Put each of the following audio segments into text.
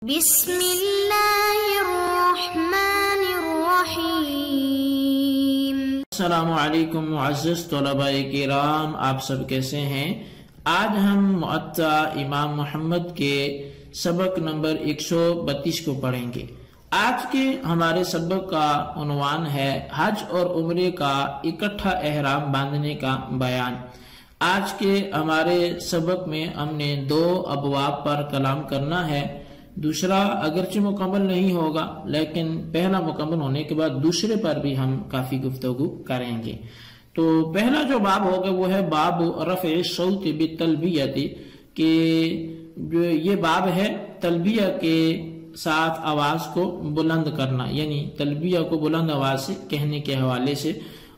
بسم اللہ الرحمن الرحیم۔ السلام علیکم معزز طلباء کرام، آپ سب کیسے ہیں؟ آج ہم معطا امام محمد کے سبق نمبر 132 کو پڑھیں گے۔ آج کے ہمارے سبق کا عنوان ہے حج اور عمرے کا اکٹھا احرام باندھنے کا بیان۔ آج کے ہمارے سبق میں ہم نے 2 ابواب پر کلام کرنا ہے۔ دوسرا اگرچہ مکمل نہیں ہوگا، لیکن پہلا مکمل ہونے کے بعد دوسرے پر بھی ہم کافی گفتگو کریں گے۔ تو پہلا جو باب ہوگا وہ ہے باب رفع الصوت بالتلبیہ، کہ جو یہ باب ہے تلبیہ کے ساتھ آواز کو بلند کرنا، یعنی تلبیہ کو بلند آواز سے کہنے کے حوالے سے۔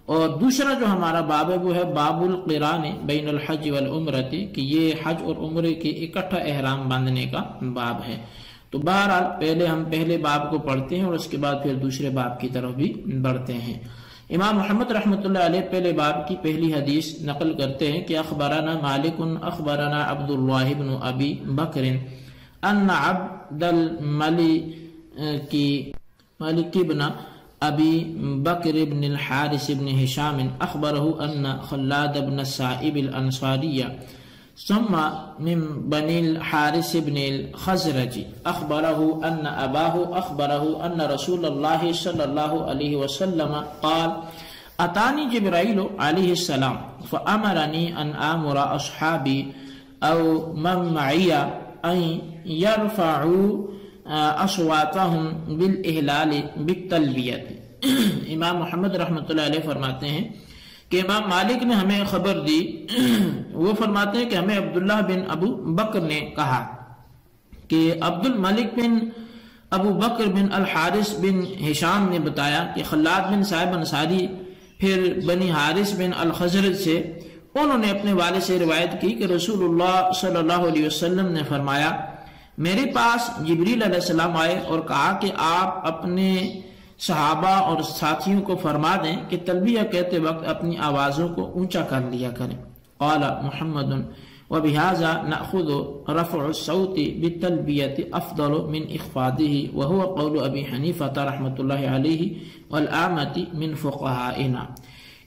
اور دوسرا جو ہمارا باب ہے وہ ہے باب القران بین الحج والعمرہ، کہ یہ حج اور عمرے کے اکٹھا احرام باندھنے کا باب ہے۔ تو بہرحال پہلے ہم پہلے باب کو پڑھتے ہیں اور اس کے بعد پھر دوسرے باب کی طرف بھی بڑھتے ہیں۔ امام محمد رحمۃ اللہ علیہ پہلے باب کی پہلی حدیث نقل کرتے ہیں کہ اخبرنا مالک اخبرنا عبد اللہ بن ابی بکر ان عبد الملک بن ابی بکر بن الحارث بن ہشام اخبرہ ان خلاد بن السائب الانصاری ثم من بني الحارث بن الخزرج اخبره ان اباه اخبره ان رسول الله صلى الله عليه وسلم قال اتاني جبرائيل عليه السلام فامرني ان امر اصحابي او من معي ان يرفعوا اصواتهم بالاهلال بالتلبية۔ امام محمد رحمۃ اللہ علیہ فرماتے ہیں کہ امام مالک نے ہمیں خبر دی، وہ فرماتے ہیں کہ ہمیں عبداللہ بن ابو بکر نے کہا کہ عبد الملک بن ابو بکر بن الحارث بن ہشام نے بتایا کہ خلاد بن صاحب انصاری پھر بنی حارث بن الخزرج سے، انہوں نے اپنے والد سے روایت کی کہ رسول اللہ صلی اللہ علیہ وسلم نے فرمایا میرے پاس جبریل علیہ السلام آئے اور کہا کہ آپ اپنے صحابہ اور ساتھیوں کو فرما دیں کہ تلبیہ کہتے وقت اپنی آوازوں کو اونچا کر لیا کریں۔ قال محمد وبهذا نأخذ رفع الصوت بالتلبیة افضل من اخفاضه وهو قول ابی حنیفہ رحمۃ اللہ علیہ والأعمۃ من فقہائنا۔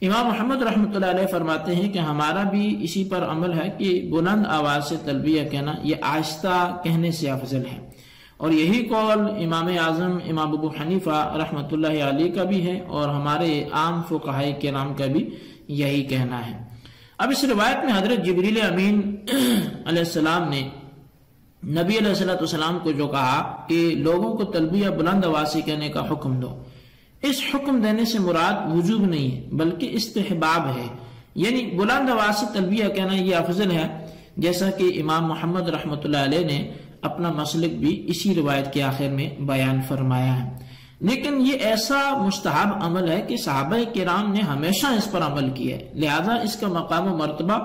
امام محمد رحمۃ اللہ علیہ فرماتے ہیں کہ ہمارا بھی اسی پر عمل ہے کہ بلند آواز سے تلبیہ کہنا یہ آہستہ کہنے سے افضل ہے، اور یہی قول امام اعظم امام ابو حنیفہ رحمۃ اللہ علیہ کا بھی ہے، اور ہمارے عام فقہاء کرام کا بھی یہی کہنا ہے۔ اب اس روایت میں حضرت جبریل امین علیہ السلام نے نبی علیہ السلام کو جو کہا کہ لوگوں کو تلبیہ بلند آواز سے کہنے کا حکم دو، اس حکم دینے سے مراد وجوب نہیں ہے بلکہ استحباب ہے، یعنی بلند آواز سے تلبیہ کہنا یہ افضل ہے، جیسا کہ امام محمد رحمۃ اللہ علیہ نے اپنا مسلک بھی اسی روایت کے آخر میں بیان فرمایا ہے۔ لیکن یہ ایسا مستحب عمل ہے کہ صحابہ کرام نے ہمیشہ اس پر عمل کیا ہے، لہذا اس کا مقام و مرتبہ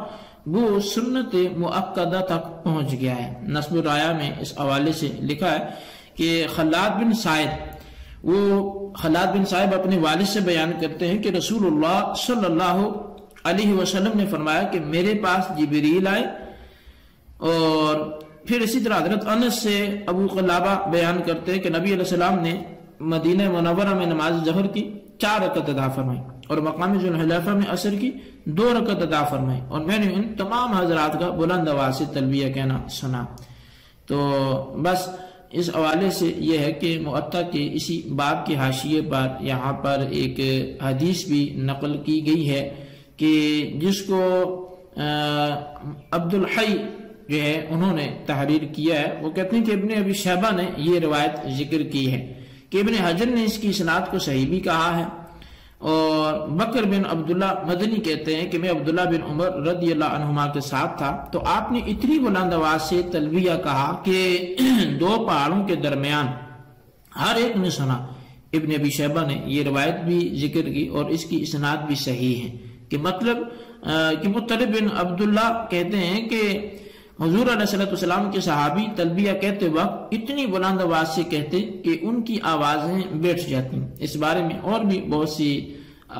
وہ سنت مؤکدہ تک پہنچ گیا ہے۔ نصب الرایا میں اس حوالے سے لکھا ہے کہ خلاد بن صاحب اپنے والد سے بیان کرتے ہیں کہ رسول اللہ صلی اللہ علیہ وسلم نے فرمایا کہ میرے پاس جبریل آئے، اور پھر اسی طرح حضرت انس سے ابو قلابہ بیان کرتے ہیں کہ نبی علیہ السلام نے مدینہ منورہ میں نماز ظہر کی 4 رکعت ادا فرمائی، اور مقام ذوالحلیفہ میں عصر کی 2 رکعت ادا فرمائی، اور میں نے ان تمام حضرات کا بلند آواز سے تلبیہ کہنا سنا۔ تو بس اس حوالے سے یہ ہے کہ معطا کے اسی باب کے حاشیے پر یہاں پر ایک حدیث بھی نقل کی گئی ہے کہ جس کو عبد الحی جو ہے انہوں نے تحریر کیا ہے، وہ کہتے ہیں کہ ابن ابی شیبہ نے یہ روایت ذکر کی ہے کہ ابن حجر نے اس کی اسناد کو صحیح بھی کہا ہے، اور بکر بن عبداللہ مدنی کہتے ہیں کہ میں عبداللہ بن عمر رضی اللہ عنہما کے ساتھ تھا، تو آپ نے اتنی بلند آواز سے تلبیہ کہا کہ 2 پہاڑوں کے درمیان ہر ایک نے سنا۔ ابن ابی شیبہ نے یہ روایت بھی ذکر کی اور اس کی اسناد بھی صحیح ہے، کہ مطلب کہ مطلب بن عبداللہ کہتے ہیں کہ حضور علیہ السلام کے صحابی تلبیہ کہتے وقت اتنی بلند آواز سے کہتے کہ ان کی آوازیں بیٹھ جاتی۔ اس بارے میں اور بھی بہت سی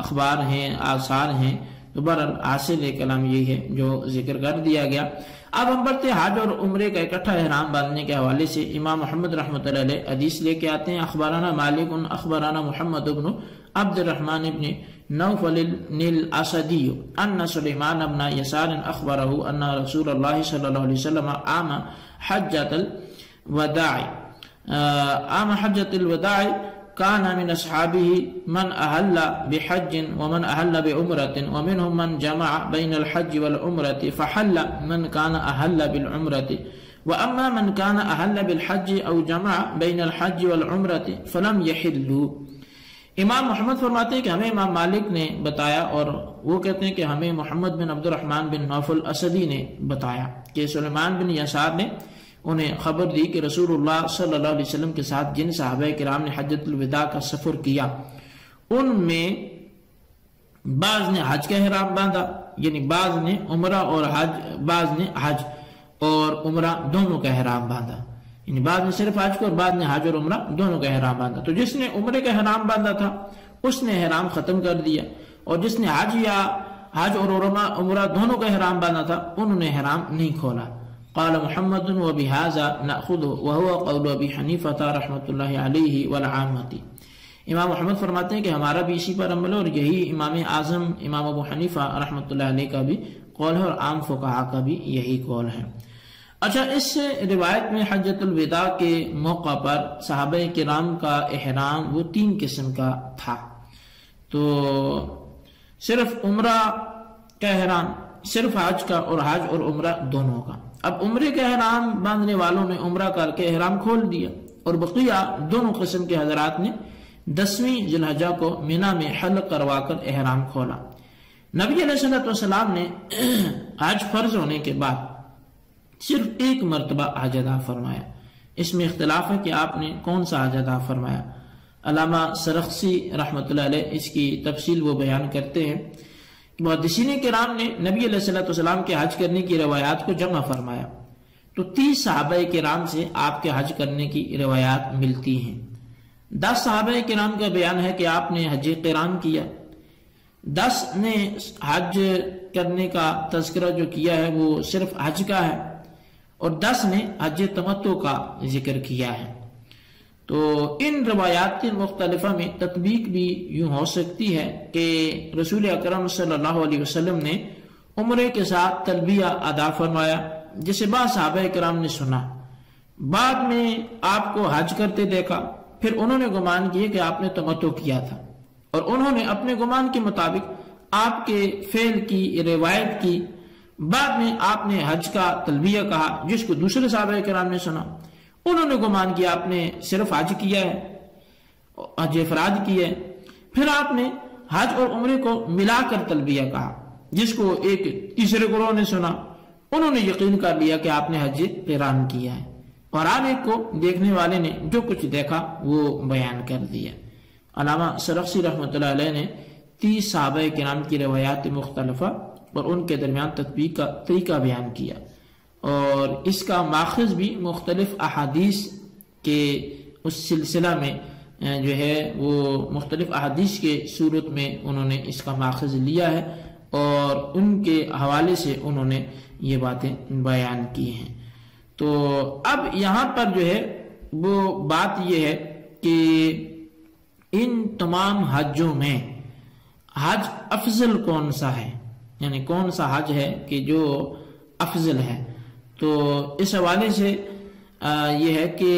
اخبار ہیں، آثار ہیں، تو بہرحال حاصل کلام یہی ہے جو ذکر کر دیا گیا۔ اب ہم بڑھتے حج اور عمرے کا اکٹھا احرام باندھنے کے حوالے سے امام محمد رحمۃ اللہ علیہ حدیث لے کے آتے ہیں. اخبرنا مالک اخبرنا محمد بن عبد الرحمن بن نوفل الاسدی ان سلیمان بن یسار اخبره ان رسول اللہ صلی اللہ علیہ وسلم عام حجۃ الوداع كان من أصحابه من أهل بحج ومن أهل بعمرة ومنهم من جمع بين الحج والعمرة فحل من كان أهل بالعمرة وأما من كان أهل بالحج أو جمع بين الحج والعمرة فلم يحلوا. امام محمد فرماتے ہیں کہ ہمیں امام مالک نے بتایا، اور وہ کہتے ہیں کہ ہمیں محمد بن عبد الرحمن بن نوفل اسدی نے بتایا کہ سلیمان بن یسار نے انہیں خبر دی کہ رسول اللہ صلی اللہ علیہ وسلم کے ساتھ جن صحابہ کرام نے حجۃ الوداع کا سفر کیا ان میں بعض نے حج کا احرام باندھا، یعنی بعض نے عمرہ اور حج، بعض نے حج اور عمرہ دونوں کا احرام باندھا، یعنی بعض نے صرف حج کو اور بعض نے حج اور عمرہ دونوں کا احرام باندھا. تو جس نے عمرے کا احرام باندھا تھا اس نے احرام ختم کر دیا، اور جس نے حج اور عمرہ دونوں کا احرام باندھا تھا انہوں نے احرام نہیں کھولا. قال محمد وبهذا نأخذه وهو قول ابی حنیفہ رحمۃ اللہ علیہ والعامۃ. امام محمد فرماتے ہیں کہ ہمارا بھی اسی پر عمل ہے، اور یہی امام اعظم امام ابو حنیفہ رحمۃ اللہ علیہ کا بھی قول ہے، اور عام فقہا کا بھی یہی قول ہے. اچھا، اس روایت میں حجۃ الوداع کے موقع پر صحابہ کرام کا احرام وہ 3 قسم کا تھا. تو صرف عمرہ کا احرام، صرف حج کا، اور حج اور عمرہ دونوں کا. اب عمرے کا احرام باندھنے والوں نے عمرہ کر کے احرام کھول دیا، اور بقیہ دونوں قسم کے حضرات نے 10ویں ذی الحجہ کو مینا میں حلق کروا کر احرام کھولا. نبی علیہ السلام نے حج فرض ہونے کے بعد صرف 1 مرتبہ حج ادا فرمایا. اس میں اختلاف ہے کہ آپ نے کون سا حج ادا فرمایا. علامہ سرخسی رحمۃ اللہ علیہ اس کی تفصیل وہ بیان کرتے ہیں. محدثین کرام نے نبی علیہ السلام کے حج کرنے کی روایات کو جمع فرمایا، تو 30 صحابہ کرام سے آپ کے حج کرنے کی روایات ملتی ہیں. 10 صحابہ کرام کا بیان ہے کہ آپ نے حج قران کیا، 10 نے حج کرنے کا تذکرہ جو کیا ہے وہ صرف حج کا ہے، اور 10 نے حج تمتع کا ذکر کیا ہے. تو ان روایات مختلفہ میں تطبیق بھی یوں ہو سکتی ہے کہ رسول اکرم صلی اللہ علیہ وسلم نے عمرے کے ساتھ تلبیہ ادا فرمایا، جسے بعض صحابہ کرام نے سنا، بعد میں آپ کو حج کرتے دیکھا، پھر انہوں نے گمان کیے کہ آپ نے تمتع کیا تھا، اور انہوں نے اپنے گمان کے مطابق آپ کے فعل کی روایت کی. بعد میں آپ نے حج کا تلبیہ کہا، جس کو دوسرے صحابہ کرام نے سنا، انہوں نے گمان کیا آپ نے صرف حج کیا ہے، حج افراد کی ہے. پھر آپ نے حج اور عمرے کو ملا کر تلبیہ کہا، جس کو ایک تیسرے گروہ نے سنا، انہوں نے یقین کر لیا کہ آپ نے حج قران کیا ہے، اور ہر ایک کو دیکھنے والے نے جو کچھ دیکھا وہ بیان کر دیا. علامہ سرخسی رحمۃ اللہ علیہ نے 30 صحابہ کرام کی روایات مختلفہ اور ان کے درمیان تطبیق کا طریقہ بیان کیا، اور اس کا ماخذ بھی مختلف احادیث کے اس سلسلہ میں جو ہے وہ مختلف احادیث کے صورت میں انہوں نے اس کا ماخذ لیا ہے، اور ان کے حوالے سے انہوں نے یہ باتیں بیان کی ہیں. تو اب یہاں پر جو ہے وہ بات یہ ہے کہ ان تمام حجوں میں حج افضل کون سا ہے، یعنی کون سا حج ہے کہ جو افضل ہے. تو اس حوالے سے یہ ہے کہ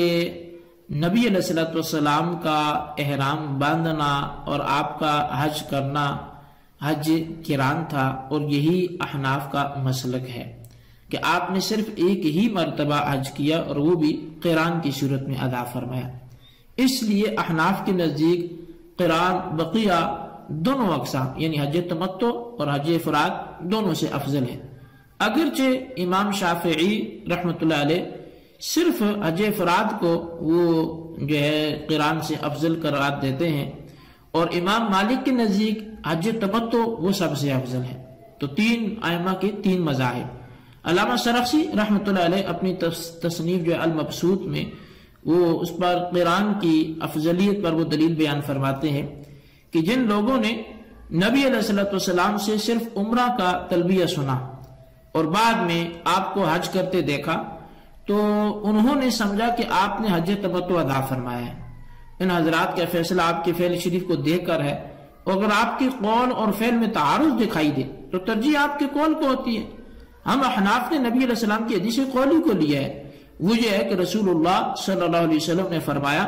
نبی علیہ السلام کا احرام باندھنا اور آپ کا حج کرنا حج قران تھا، اور یہی احناف کا مسلک ہے کہ آپ نے صرف 1 ہی مرتبہ حج کیا، اور وہ بھی قران کی صورت میں ادا فرمایا. اس لیے احناف کے نزدیک قران بقیہ دونوں اقسام یعنی حج تمتع اور حج افراد دونوں سے افضل ہے. اگرچہ امام شافعی رحمۃ اللہ علیہ صرف حج افراد کو وہ جو ہے قران سے افضل قرار دیتے ہیں، اور امام مالک کے نزدیک حج تمتع وہ سب سے افضل ہے. تو 3 ائمہ کے 3 مذاہب. علامہ سرخسی رحمۃ اللہ علیہ اپنی تصنیف جو ہے المبسوط میں وہ اس پر قران کی افضلیت پر وہ دلیل بیان فرماتے ہیں کہ جن لوگوں نے نبی علیہ السلام سے صرف عمرہ کا تلبیہ سنا، اور بعد میں آپ کو حج کرتے دیکھا تو انہوں نے سمجھا کہ آپ نے حج تمتع ادا فرمایا ہے۔ ان حضرات کا فیصلہ آپ کے فعل شریف کو دیکھ کر ہے، اور اگر آپ کے قول اور فعل میں تعارض دکھائی دے تو ترجیح آپ کے قول کو ہوتی ہے۔ ہم احناف نے نبی علیہ السلام کی حدیث قولی کو لیا ہے، وہ یہ ہے کہ رسول اللہ صلی اللہ علیہ وسلم نے فرمایا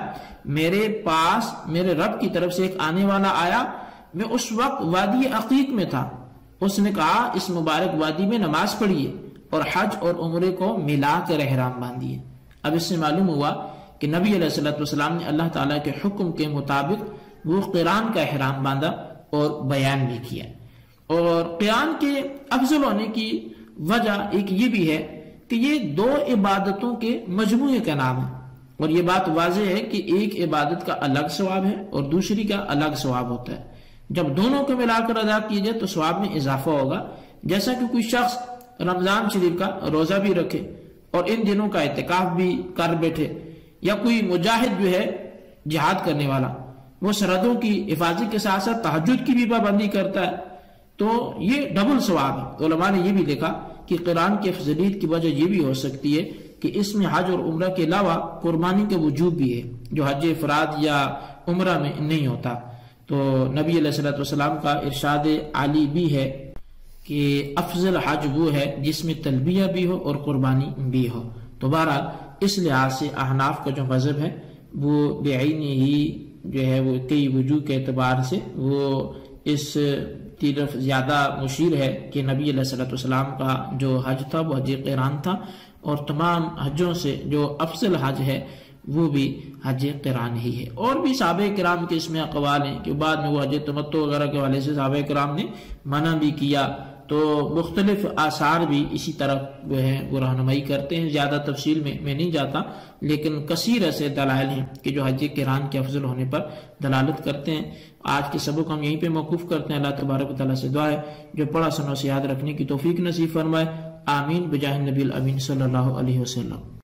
میرے پاس میرے رب کی طرف سے ایک آنے والا آیا، میں اس وقت وادی عقیق میں تھا، اس نے کہا اس مبارک وادی میں نماز پڑھیے اور حج اور عمرے کو ملا کر احرام باندھیے۔ اب اس سے معلوم ہوا کہ نبی علیہ السلام نے اللہ تعالیٰ کے حکم کے مطابق وہ قران کا احرام باندھا اور بیان بھی کیا۔ اور قران کے افضل ہونے کی وجہ ایک یہ بھی ہے کہ یہ دو عبادتوں کے مجموعے کا نام ہے، اور یہ بات واضح ہے کہ ایک عبادت کا الگ ثواب ہے اور دوسری کا الگ ثواب ہوتا ہے۔ جب دونوں کو ملا کر ادا کیے جائے تو ثواب میں اضافہ ہوگا، جیسا کہ کوئی شخص رمضان شریف کا روزہ بھی رکھے اور ان دنوں کا اعتکاف بھی کر بیٹھے، یا کوئی مجاہد جو ہے جہاد کرنے والا وہ سرحدوں کی حفاظت کے ساتھ ساتھ تہجد کی بھی پابندی کرتا ہے، تو یہ ڈبل ثواب ہے۔ تو علماء نے یہ بھی دیکھا کہ قرآن کی افضلیت کی وجہ یہ بھی ہو سکتی ہے کہ اس میں حج اور عمرہ کے علاوہ قربانی کے وجوب بھی ہے، جو حج افراد یا عمرہ میں نہیں ہوتا۔ تو نبی علیہ السلام کا ارشاد عالی بھی ہے کہ افضل حج وہ ہے جس میں تلبیہ بھی ہو اور قربانی بھی ہو۔ تو بہرحال اس لحاظ سے احناف کا جو مذہب ہے وہ بعینی ہی جو ہے وہ کئی وجوہ کے اعتبار سے وہ اس طرف زیادہ مشیر ہے کہ نبی علیہ السلام کا جو حج تھا وہ حج قران تھا، اور تمام حجوں سے جو افضل حج ہے وہ بھی حج قران ہی ہے۔ اور بھی صحابہ کرام کے اس میں اقوال ہیں کہ بعد میں وہ حج تمتع وغیرہ کے حوالے سے صحابہ کرام نے منع بھی کیا، تو مختلف آثار بھی اسی طرح جو ہے وہ رہنمائی کرتے ہیں۔ زیادہ تفصیل میں نہیں جاتا، لیکن کثیر ایسے دلائل ہیں کہ جو حج قران کے افضل ہونے پر دلالت کرتے ہیں۔ آج کے سبق ہم یہیں پہ موقوف کرتے ہیں۔ اللہ تبارک و تعالیٰ سے دعا ہے جو پڑھا سنا اسے یاد رکھنے کی توفیق نصیب فرمائے۔ آمین بجاہ نبی الامین صلی اللہ علیہ وسلم۔